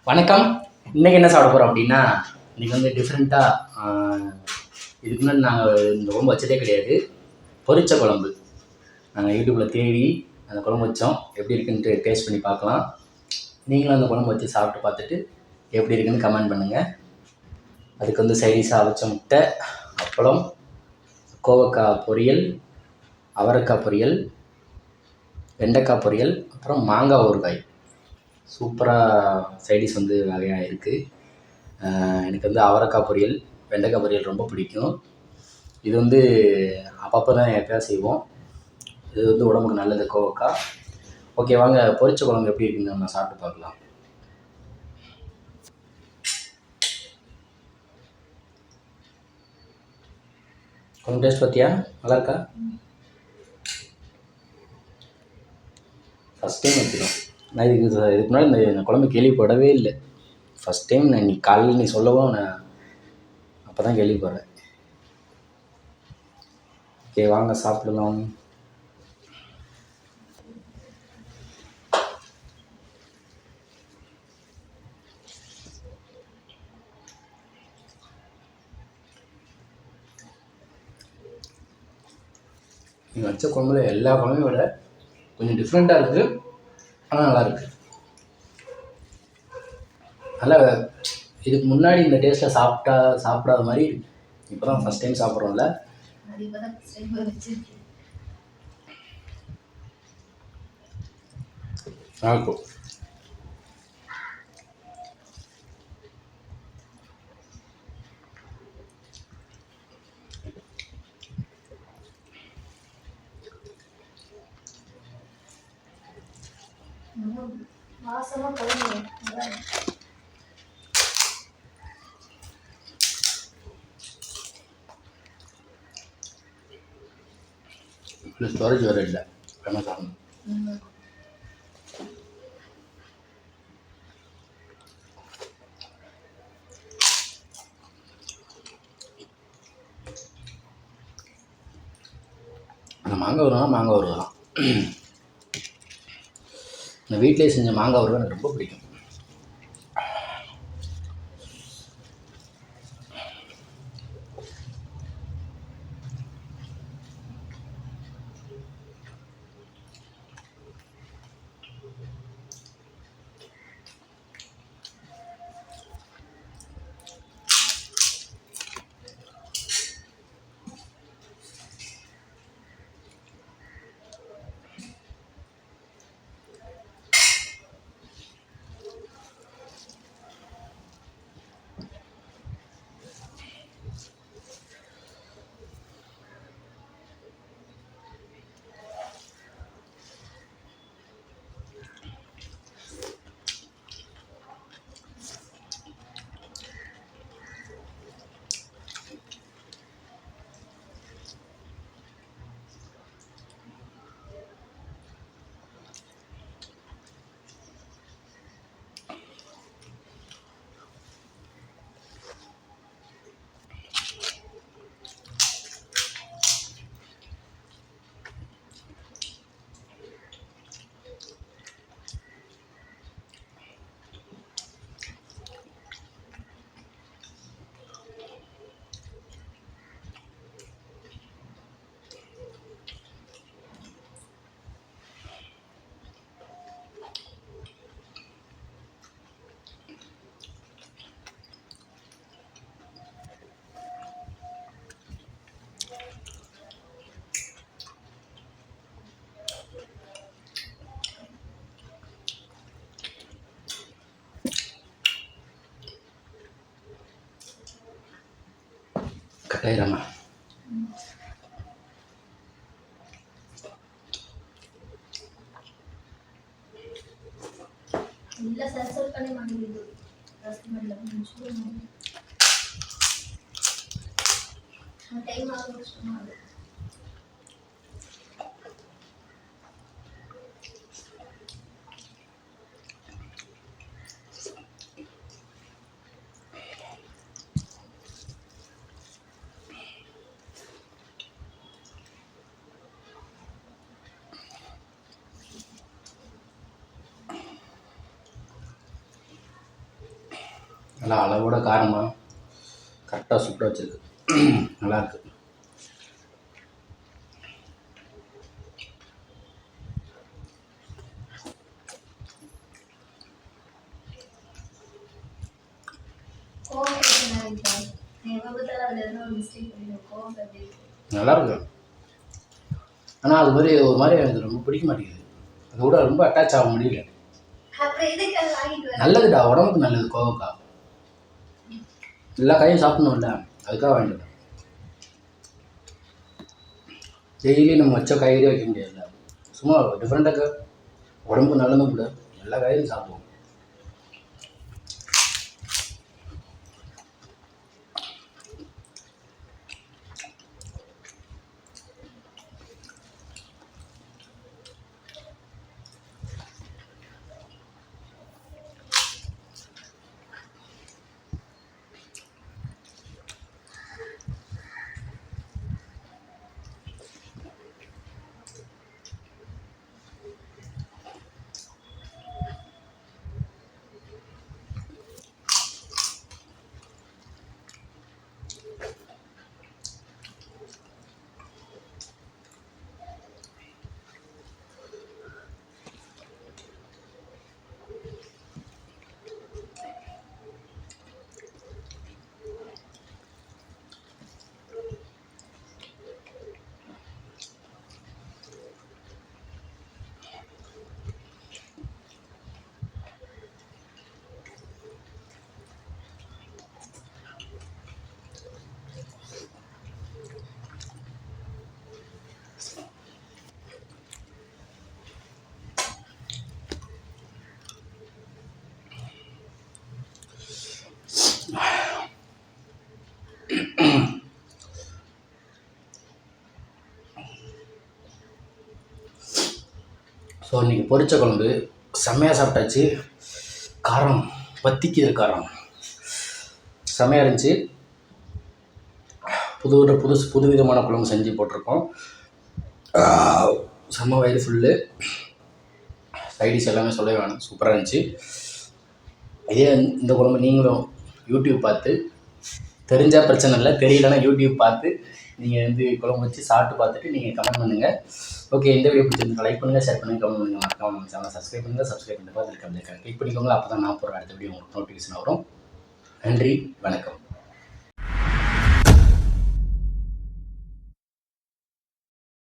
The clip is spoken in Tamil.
வணக்கம். இன்றைக்கி என்ன சாப்பிட போகிறோம் அப்படின்னா, இன்றைக்கி வந்து டிஃப்ரெண்ட்டாக இதுக்கு முன்னாடி நாங்கள் இந்த குழம்பு வச்சதே கிடையாது. பொரிச்ச குழம்பு நாங்கள் யூடியூப்பில் தேடி அந்த குழம்பு வச்சோம். எப்படி இருக்குன்ட்டு டேஸ்ட் பண்ணி பார்க்கலாம். நீங்களும் அந்த குழம்பு வச்சு சாப்பிட்டு பார்த்துட்டு எப்படி இருக்குன்னு கமெண்ட் பண்ணுங்கள். அதுக்கு வந்து சைடிஷாக அவிச்ச முட்டை, அப்பளம், கோவக்காய் பொரியல், அவரைக்காய் பொரியல், வெண்டைக்காய் பொரியல், அப்புறம் மாங்காய் ஊறுகாய். சூப்பராக சைடிஷ் வந்து வகையாக இருக்குது. எனக்கு வந்து அவரைக்காய் பொரியல், வெண்டைக்காய் பொரியல் ரொம்ப பிடிக்கும். இது வந்து அப்பப்போ தான் எப்போயாவது செய்வோம். இது வந்து உடம்புக்கு நல்லது கோவக்காய். ஓகே, வாங்க பொரிச்ச குழம்பு எப்படி இருக்குன்னு நம்ம சாப்பிட்டு பார்க்கலாம். குழம்பு டேஸ்ட் பார்த்தியா? நல்லா இருக்கா? ஃபஸ்ட் டைம் வைக்கிறோம். நான் இதுக்கு முன்னாடி இந்த குழம்பு கேள்விப்படவே இல்லை. ஃபஸ்ட் டைம் நான் இன்னைக்கு காலையில் நீ சொல்லவும் நான் அப்போ தான் கேள்விப்படுறேன். ஓகே, வாங்க சாப்பிடலாம். நீங்கள் வச்ச குழம்புல எல்லா குழம்பையும் விட கொஞ்சம் டிஃப்ரெண்ட்டாக இருக்குது, ஆனால் நல்லாயிருக்கு. நல்லா இதுக்கு முன்னாடி இந்த டேஸ்ட்டில் சாப்பிடாத மாதிரி இருக்கு. இப்போ தான் ஃபஸ்ட் டைம் சாப்பிட்றோம்ல. நல்லாயிருக்கும். இல்லை, ஸ்டோரேஜ் வேறு இல்லை. ஃபேமஸ் ஆகணும். அந்த மாங்காய் வருவான். இந்த வீட்டிலே செஞ்ச மாங்காய் வருவா எனக்கு ரொம்ப பிடிக்கும். கட்டாயிரமா ಇಲ್ಲ ಸ್ವಲ್ಪನೇ ಮಾಡಿದ್ದು ಜಾಸ್ತಿ ಮಾಡಿಲ್ಲ ಟೈಮ್ ಆಗೋಷ್ಟು ಮಾಡಿ நல்லா அளவோட காரமாக கரெக்டாக சூப்பராக வச்சுருக்கு. நல்லாயிருக்கு. நல்லாயிருக்கு. ஆனால் அது மாதிரி ஒரு மாதிரி எனக்கு ரொம்ப பிடிக்க மாட்டேங்குது. அதோட ரொம்ப அட்டாச் ஆக முடியல. நல்லதுடா, உடம்புக்கு நல்லது கோவக்காய். எல்லா காயும் சாப்பிடணும்ல, அதுக்காக வாங்கிட்டு வந்தேன். டெய்லி நம்ம வச்ச காய்கறி வைக்க முடியாதுல்ல, சும்மா டிஃப்ரெண்ட்டாக உடம்புக்கு நல்லதும் கூட. எல்லா காய்கறியும் சாப்பிடுவோம். ஸோ இன்றைக்கி பொரிச்ச குழம்பு செம்மையாக சாப்பிட்டாச்சு. காரம் பத்திக்குது, காரம் செம்மையாக இருந்துச்சு. புது விதமான குழம்பு செஞ்சு போட்டிருக்கோம். செம்ம வயிறு ஃபுல்லு. சைடிஷ் எல்லாமே சொல்ல வேணும், சூப்பராக இருந்துச்சு. இதே இந்த குழம்பு நீங்களும் யூடியூப் பார்த்து, தெரிஞ்சால் பிரச்சனை இல்லை, தெரியலன்னா யூடியூப் பார்த்து நீங்கள் வந்து குழம்பு வச்சு சாப்பிட்டு பார்த்துட்டு நீங்கள் கமெண்ட் பண்ணுங்கள். ஓகே, இந்த வீடியோ பிடிச்சிருந்தா லைக் பண்ணுங்கள், ஷேர் பண்ணுங்கள், கமெண்ட் பண்ணுங்கள். மறக்காம நம்ம சேனலை சப்ஸ்கிரைப் பண்ணி பார்த்துட்டு கிளிக் பண்ணிக்கோங்க. அப்போ தான் நான் போகிற அடுத்த வீடியோ உங்களுக்கு நோட்டிஃபிகேஷன் வரும். நன்றி, வணக்கம்.